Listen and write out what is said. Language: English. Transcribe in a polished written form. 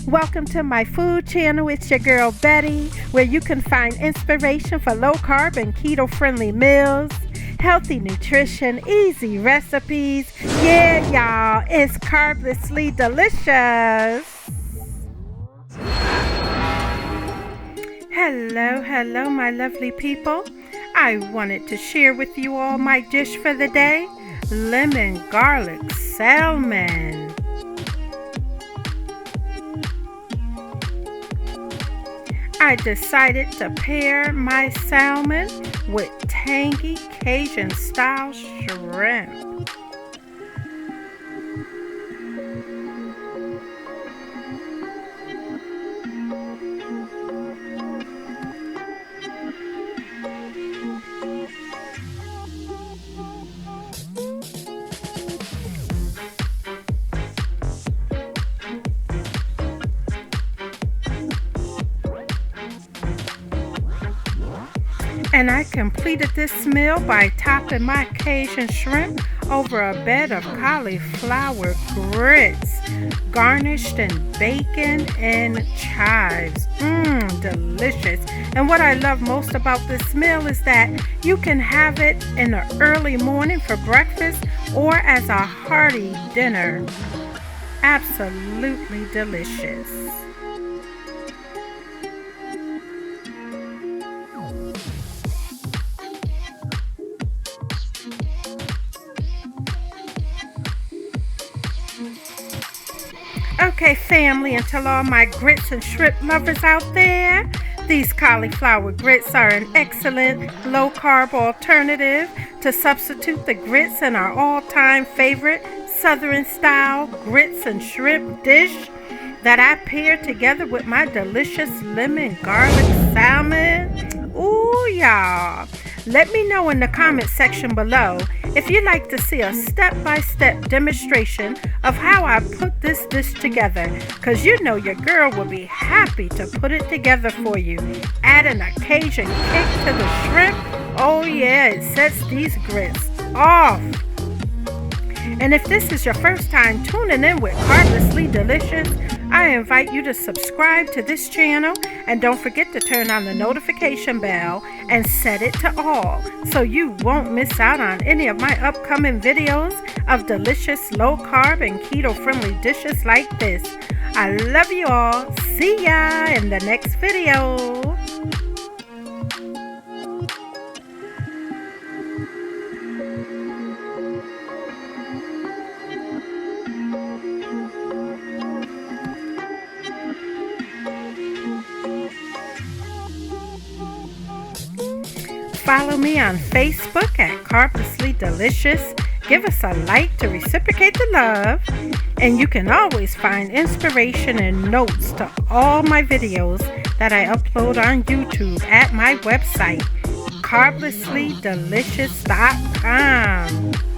Welcome to my food channel. It's your girl Betty, where you can find inspiration for low-carb and keto-friendly meals, healthy nutrition, easy recipes. Yeah, y'all, it's carblessly delicious. Hello, my lovely people. I wanted to share with you all my dish for the day, lemon garlic salmon. I decided to pair my salmon with tangy Cajun-style shrimp. And I completed this meal by topping my Cajun shrimp over a bed of cauliflower grits, garnished in bacon and chives. Delicious. And what I love most about this meal is that you can have it in the early morning for breakfast or as a hearty dinner. Absolutely delicious. Okay, family, and to all my grits and shrimp lovers out there, these cauliflower grits are an excellent low-carb alternative to substitute the grits in our all-time favorite Southern-style grits and shrimp dish that I pair together with my delicious lemon garlic salmon. Ooh, y'all. Let me know in the comment section below if you'd like to see a step-by-step demonstration of how I put this dish together, because you know your girl will be happy to put it together for you. Add an Cajun kick to the shrimp. Oh yeah, it sets these grits off. And if this is your first time tuning in with Carblessly Delicious, I invite you to subscribe to this channel and don't forget to turn on the notification bell and set it to all so you won't miss out on any of my upcoming videos of delicious low-carb and keto-friendly dishes like this. I love you all. See ya in the next video. Follow me on Facebook at Carblessly Delicious. Give us a like to reciprocate the love. And you can always find inspiration and notes to all my videos that I upload on YouTube at my website, carblesslydelicious.com.